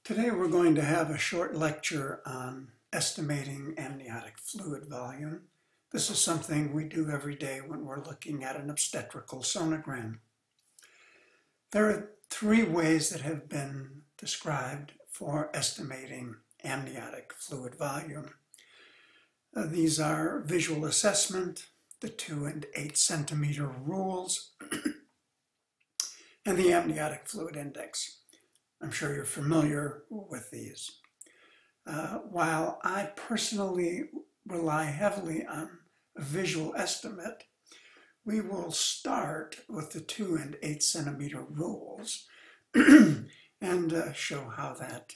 Today we're going to have a short lecture on estimating amniotic fluid volume. This is something we do every day when we're looking at an obstetrical sonogram. There are three ways that have been described for estimating amniotic fluid volume. These are visual assessment, the 2 and 8 centimeter rules, and the amniotic fluid index. I'm sure you're familiar with these. While I personally rely heavily on a visual estimate, we will start with the 2 and 8 centimeter rules and show how that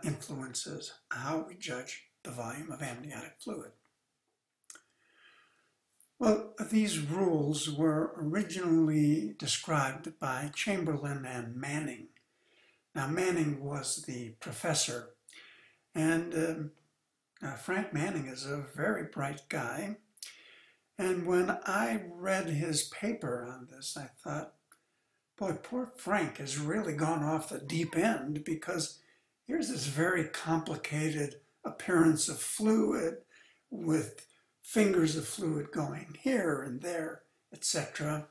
influences how we judge the volume of amniotic fluid. Well, these rules were originally described by Chamberlain and Manning. Now, Manning was the professor, and Frank Manning is a very bright guy. And when I read his paper on this, I thought, boy, poor Frank has really gone off the deep end, because here's this very complicated appearance of fluid with fingers of fluid going here and there, etc.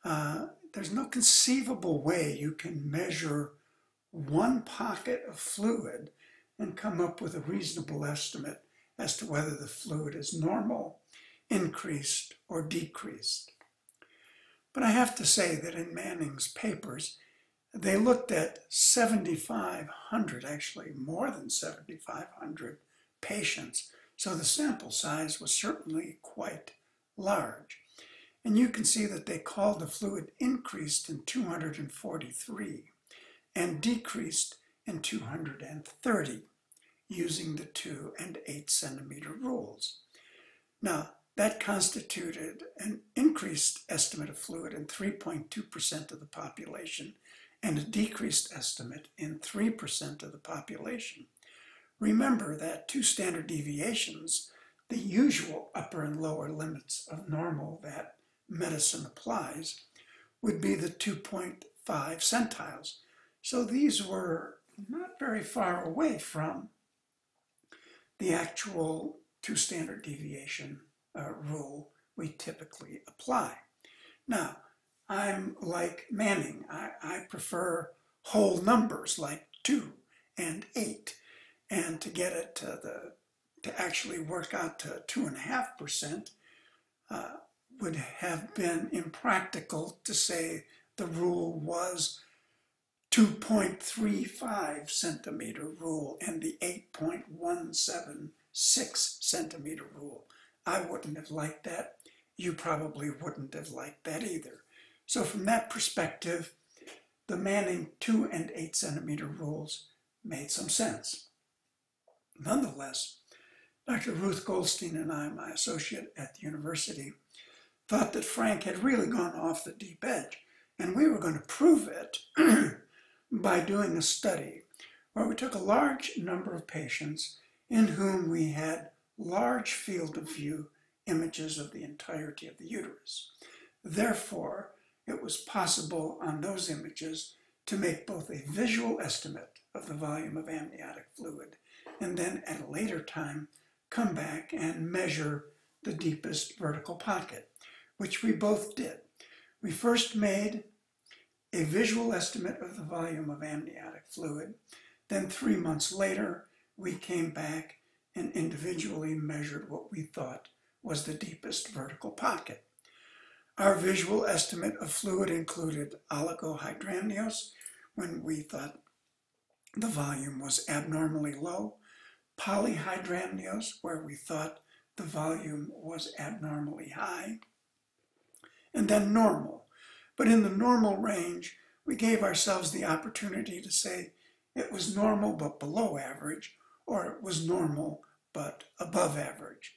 There's no conceivable way you can measure one pocket of fluid and come up with a reasonable estimate as to whether the fluid is normal, increased, or decreased. But I have to say that in Manning's papers, they looked at 7,500, actually more than 7,500 patients. So the sample size was certainly quite large. And you can see that they called the fluid increased in 243 and decreased in 230 using the 2 and 8 centimeter rules. Now, that constituted an increased estimate of fluid in 3.2% of the population and a decreased estimate in 3% of the population. Remember that 2 standard deviations, the usual upper and lower limits of normal that medicine applies, would be the 2.5 centiles. So these were not very far away from the actual 2 standard deviation rule we typically apply. Now, I'm like Manning. I prefer whole numbers like 2 and 8. And to get it to actually work out to 2.5% would have been impractical to say the rule was 2.35 centimeter rule and the 8.176 centimeter rule. I wouldn't have liked that. You probably wouldn't have liked that either. So from that perspective, the Manning 2 and 8 centimeter rules made some sense. Nonetheless, Dr. Ruth Goldstein and I, my associate at the university, thought that Frank had really gone off the deep edge, and we were going to prove it by doing a study where we took a large number of patients in whom we had large field of view images of the entirety of the uterus. Therefore, it was possible on those images to make both a visual estimate of the volume of amniotic fluid and then at a later time come back and measure the deepest vertical pocket, which we both did. We first made a visual estimate of the volume of amniotic fluid. Then 3 months later, we came back and individually measured what we thought was the deepest vertical pocket. Our visual estimate of fluid included oligohydramnios, when we thought the volume was abnormally low, polyhydramnios, where we thought the volume was abnormally high, and then normal. But in the normal range, we gave ourselves the opportunity to say it was normal but below average, or it was normal but above average.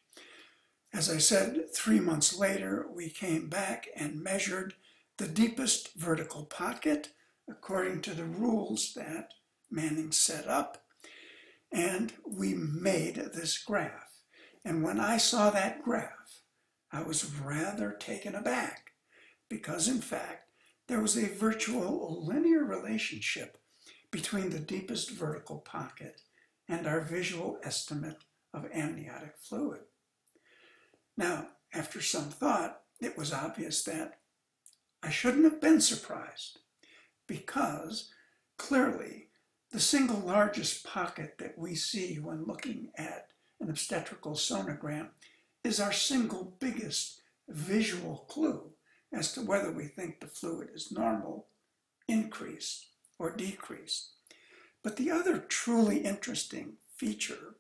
As I said, 3 months later, we came back and measured the deepest vertical pocket according to the rules that Manning set up, and we made this graph. And when I saw that graph, I was rather taken aback, because in fact, there was a virtual linear relationship between the deepest vertical pocket and our visual estimate of amniotic fluid. Now, after some thought, it was obvious that I shouldn't have been surprised, because clearly the single largest pocket that we see when looking at an obstetrical sonogram is our single biggest visual clue as to whether we think the fluid is normal, increased, or decreased. But the other truly interesting feature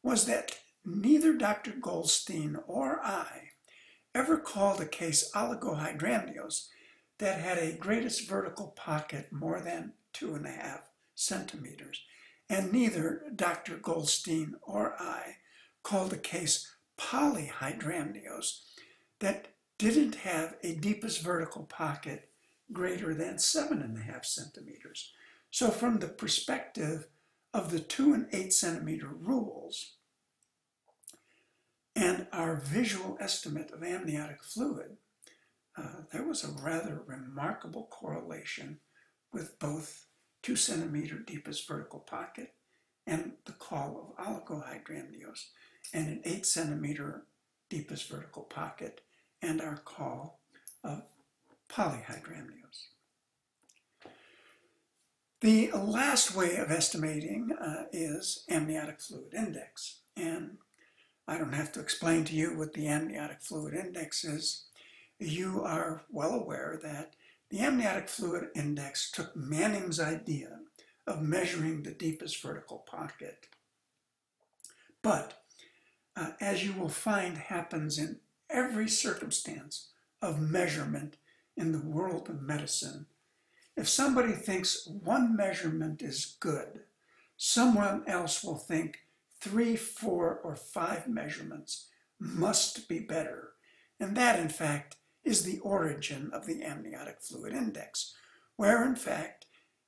was that neither Dr. Goldstein or I ever called a case oligohydramnios that had a greatest vertical pocket more than 2.5 centimeters. And neither Dr. Goldstein or I called a case polyhydramnios that didn't have a deepest vertical pocket greater than 7.5 centimeters. So from the perspective of the 2 and 8 centimeter rules and our visual estimate of amniotic fluid, there was a rather remarkable correlation with both 2 centimeter deepest vertical pocket and the call of oligohydramnios, and an 8 centimeter deepest vertical pocket and our call of polyhydramnios. The last way of estimating is amniotic fluid index. And I don't have to explain to you what the amniotic fluid index is. You are well aware that the amniotic fluid index took Manning's idea of measuring the deepest vertical pocket. But as you will find happens in every circumstance of measurement in the world of medicine, if somebody thinks one measurement is good, someone else will think 3, 4, or 5 measurements must be better. And that, in fact, is the origin of the amniotic fluid index, where, in fact,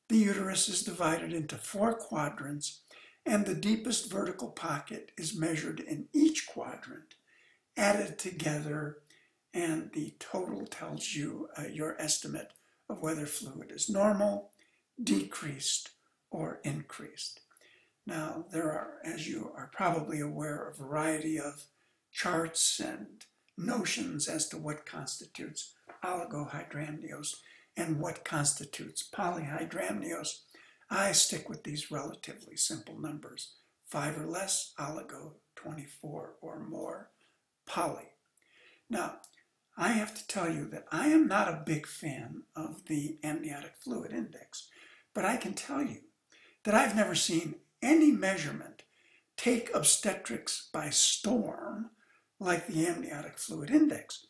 the uterus is divided into 4 quadrants, and the deepest vertical pocket is measured in each quadrant, added together, and the total tells you your estimate of whether fluid is normal, decreased, or increased. Now, there are, as you are probably aware, a variety of charts and notions as to what constitutes oligohydramnios and what constitutes polyhydramnios. I stick with these relatively simple numbers: 5 or less, oligo; 24 or more, poly. Now, I have to tell you that I am not a big fan of the amniotic fluid index, but I can tell you that I've never seen any measurement take obstetrics by storm like the amniotic fluid index.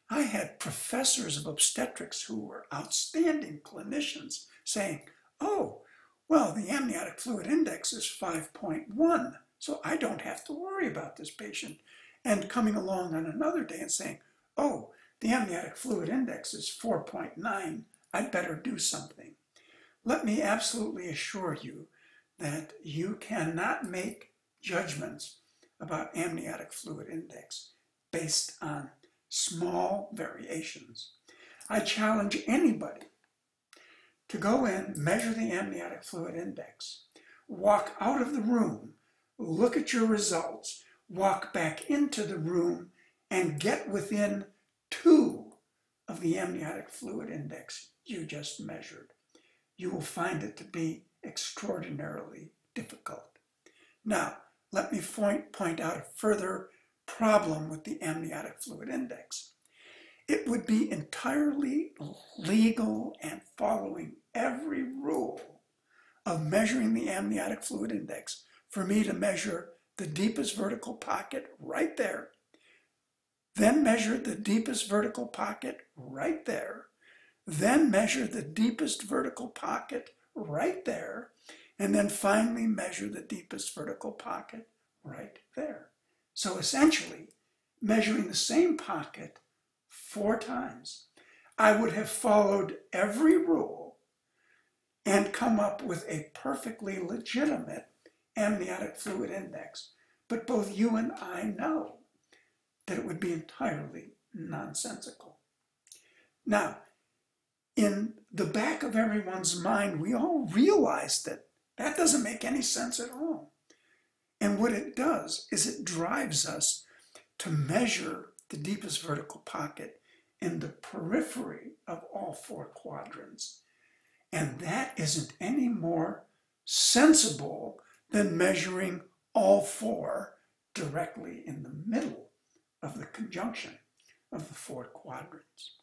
I had professors of obstetrics who were outstanding clinicians saying, oh, well, the amniotic fluid index is 5.1, so I don't have to worry about this patient. And coming along on another day and saying, oh, the amniotic fluid index is 4.9, I'd better do something. Let me absolutely assure you that you cannot make judgments about amniotic fluid index based on small variations. I challenge anybody to go in, measure the amniotic fluid index, walk out of the room, look at your results, walk back into the room, and get within 2 of the amniotic fluid index you just measured. You will find it to be extraordinarily difficult. Now, let me point out a further problem with the amniotic fluid index. It would be entirely legal and following every rule of measuring the amniotic fluid index for me to measure the deepest vertical pocket right there, then measure the deepest vertical pocket right there, then measure the deepest vertical pocket right there, and then finally measure the deepest vertical pocket right there. So essentially, measuring the same pocket 4 times, I would have followed every rule and come up with a perfectly legitimate amniotic fluid index. But both you and I know that it would be entirely nonsensical. Now, in the back of everyone's mind, we all realize that that doesn't make any sense at all. And what it does is it drives us to measure the deepest vertical pocket in the periphery of all four quadrants. And that isn't any more sensible than measuring all four directly in the middle of the conjunction of the four quadrants.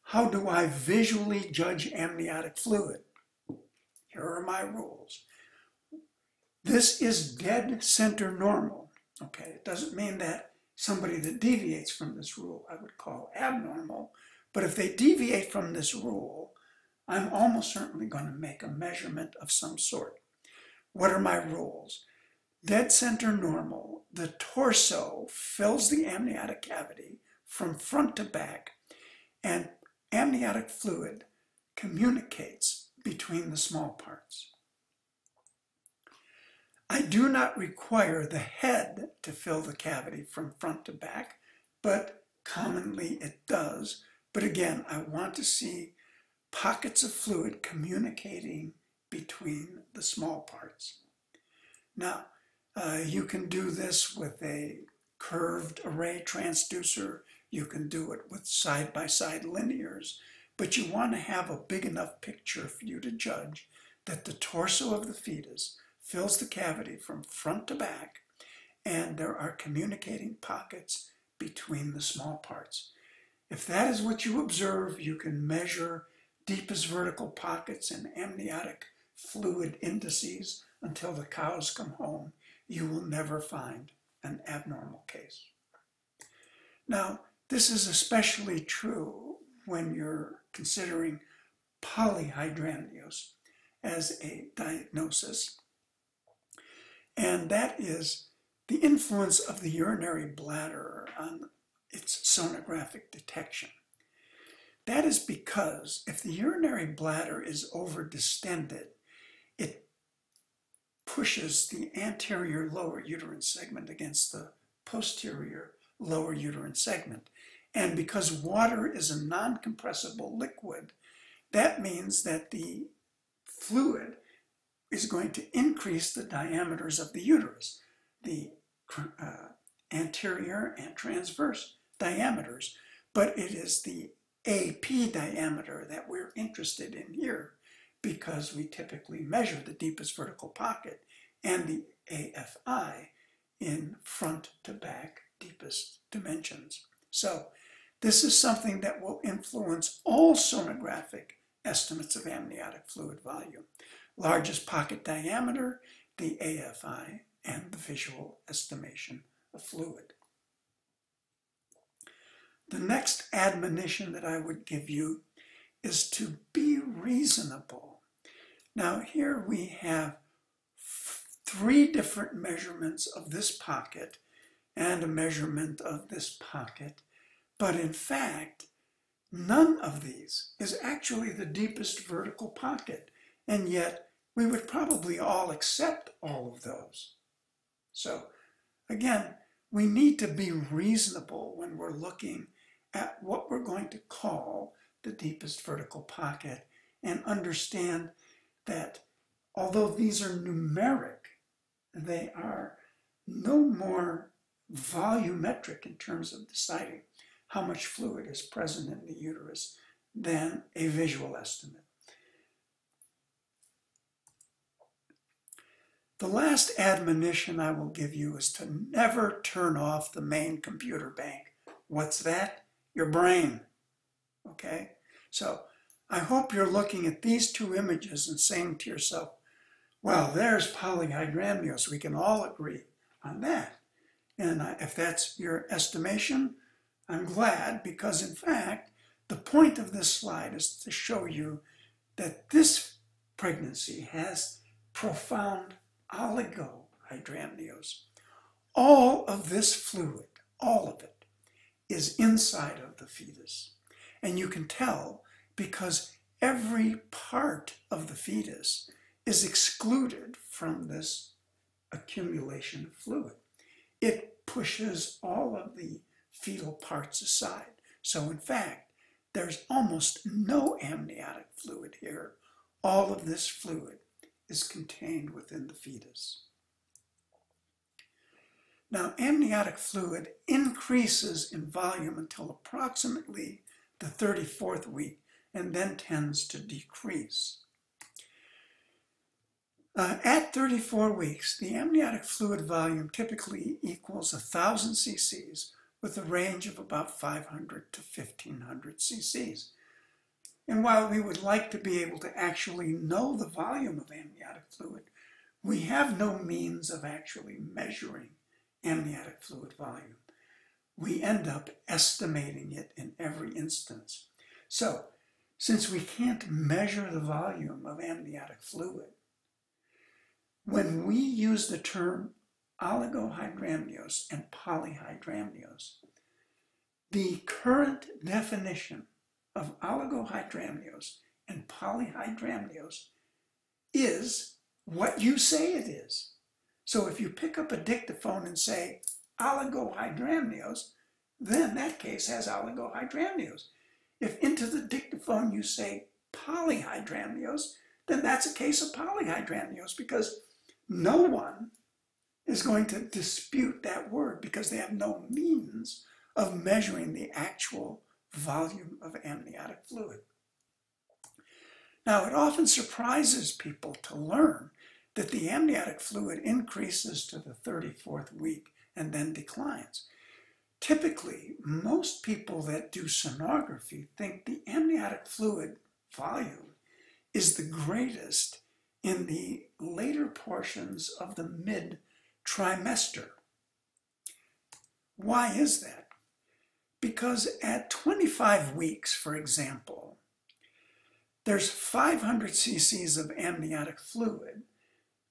How do I visually judge amniotic fluid? Here are my rules. This is dead center normal. Okay, it doesn't mean that somebody that deviates from this rule I would call abnormal, but if they deviate from this rule, I'm almost certainly going to make a measurement of some sort. What are my rules? Dead center normal, the torso fills the amniotic cavity from front to back, and amniotic fluid communicates between the small parts. I do not require the head to fill the cavity from front to back, but commonly it does. But again, I want to see pockets of fluid communicating between the small parts. Now, you can do this with a curved array transducer. You can do it with side-by-side linears, but you want to have a big enough picture for you to judge that the torso of the fetus fills the cavity from front to back, and there are communicating pockets between the small parts. If that is what you observe, you can measure deepest vertical pockets and amniotic fluid indices until the cows come home. You will never find an abnormal case. Now, this is especially true when you're considering polyhydramnios as a diagnosis. And that is the influence of the urinary bladder on its sonographic detection. That is because if the urinary bladder is overdistended, it pushes the anterior lower uterine segment against the posterior lower uterine segment. And because water is a non-compressible liquid, that means that the fluid is going to increase the diameters of the uterus, the anterior and transverse diameters, but it is the AP diameter that we're interested in here because we typically measure the deepest vertical pocket and the AFI in front to back deepest dimensions. So this is something that will influence all sonographic estimates of amniotic fluid volume. Largest pocket diameter, the AFI, and the visual estimation of fluid. The next admonition that I would give you is to be reasonable. Now here we have three different measurements of this pocket and a measurement of this pocket, but in fact, none of these is actually the deepest vertical pocket, and yet we would probably all accept all of those. So again, we need to be reasonable when we're looking at what we're going to call the deepest vertical pocket and understand that although these are numeric, they are no more volumetric in terms of deciding how much fluid is present in the uterus than a visual estimate. The last admonition I will give you is to never turn off the main computer bank. What's that? Your brain. Okay? So I hope you're looking at these two images and saying to yourself, well, there's polyhydramnios. We can all agree on that. And if that's your estimation, I'm glad, because in fact, the point of this slide is to show you that this pregnancy has profound oligohydramnios. All of this fluid, all of it, is inside of the fetus. And you can tell because every part of the fetus is excluded from this accumulation of fluid. It pushes all of the fetal parts aside. So in fact, There's almost no amniotic fluid here. All of this fluid is contained within the fetus. Now, amniotic fluid increases in volume until approximately the 34th week and then tends to decrease. At 34 weeks, the amniotic fluid volume typically equals 1,000 cc's with a range of about 500 to 1,500 cc's. And while we would like to be able to actually know the volume of amniotic fluid, we have no means of actually measuring amniotic fluid volume. We end up estimating it in every instance. So, since we can't measure the volume of amniotic fluid, when we use the term oligohydramnios and polyhydramnios, the current definition of oligohydramnios and polyhydramnios is what you say it is. So if you pick up a dictaphone and say oligohydramnios, then that case has oligohydramnios. If into the dictaphone you say polyhydramnios, then that's a case of polyhydramnios, because no one is going to dispute that word because they have no means of measuring the actual volume of amniotic fluid. Now, it often surprises people to learn that the amniotic fluid increases to the 34th week and then declines. Typically, most people that do sonography think the amniotic fluid volume is the greatest in the later portions of the mid-trimester. Why is that? Because at 25 weeks, for example, there's 500 cc's of amniotic fluid.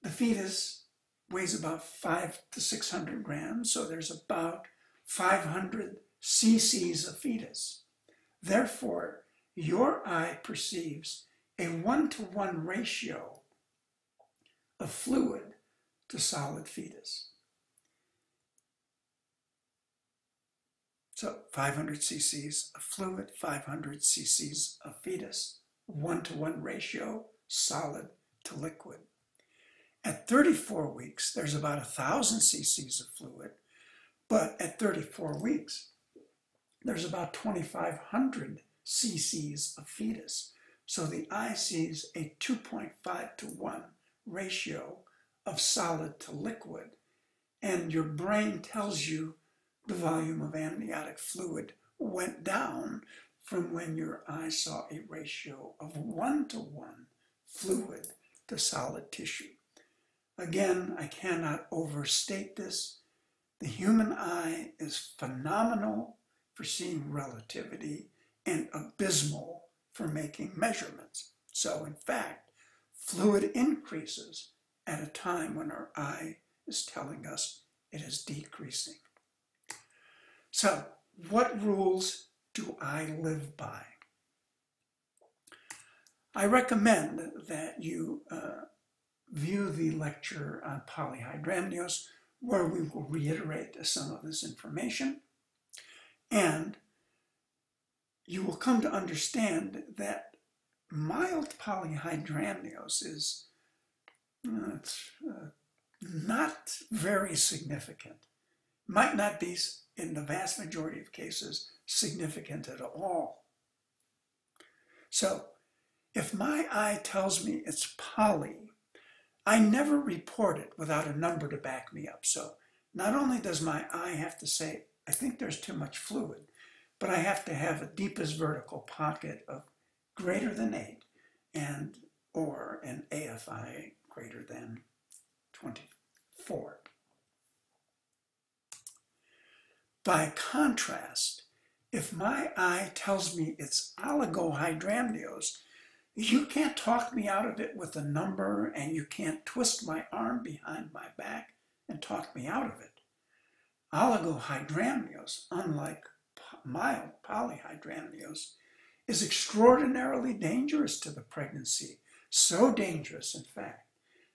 The fetus weighs about 500 to 600 grams, so there's about 500 cc's of fetus. Therefore, your eye perceives a 1-to-1 ratio of fluid to solid fetus. So 500 cc's of fluid, 500 cc's of fetus, 1-to-1 ratio, solid to liquid. At 34 weeks, there's about 1,000 cc's of fluid, but at 34 weeks, there's about 2,500 cc's of fetus. So the eye sees a 2.5-to-1 ratio of solid to liquid, and your brain tells you the volume of amniotic fluid went down from when your eye saw a ratio of 1-to-1 fluid to solid tissue. Again, I cannot overstate this. The human eye is phenomenal for seeing relativity and abysmal for making measurements. So in fact, fluid increases at a time when our eye is telling us it is decreasing. So, what rules do I live by? I recommend that you view the lecture on polyhydramnios, where we will reiterate some of this information, and you will come to understand that mild polyhydramnios is not very significant. Might not be, in the vast majority of cases, significant at all. So, if my eye tells me it's poly, I never report it without a number to back me up. So, not only does my eye have to say, I think there's too much fluid, but I have to have a deepest vertical pocket of greater than 8 and or an AFI greater than 24. By contrast, if my eye tells me it's oligohydramnios, you can't talk me out of it with a number, and you can't twist my arm behind my back and talk me out of it. Oligohydramnios, unlike mild polyhydramnios, is extraordinarily dangerous to the pregnancy. So dangerous, in fact,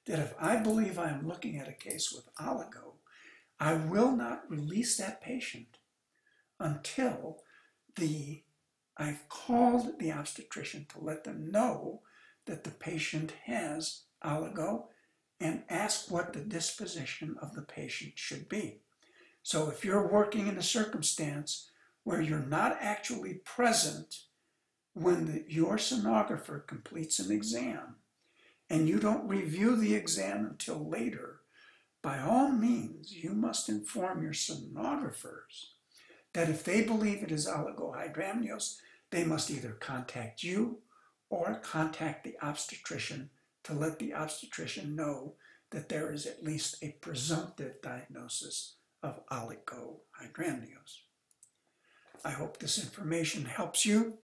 that if I believe I am looking at a case with oligo, I will not release that patient until the I've called the obstetrician to let them know that the patient has oligo and ask what the disposition of the patient should be. So if you're working in a circumstance where you're not actually present when your sonographer completes an exam and you don't review the exam until later, by all means, you must inform your sonographers that if they believe it is oligohydramnios, they must either contact you or contact the obstetrician to let the obstetrician know that there is at least a presumptive diagnosis of oligohydramnios. I hope this information helps you.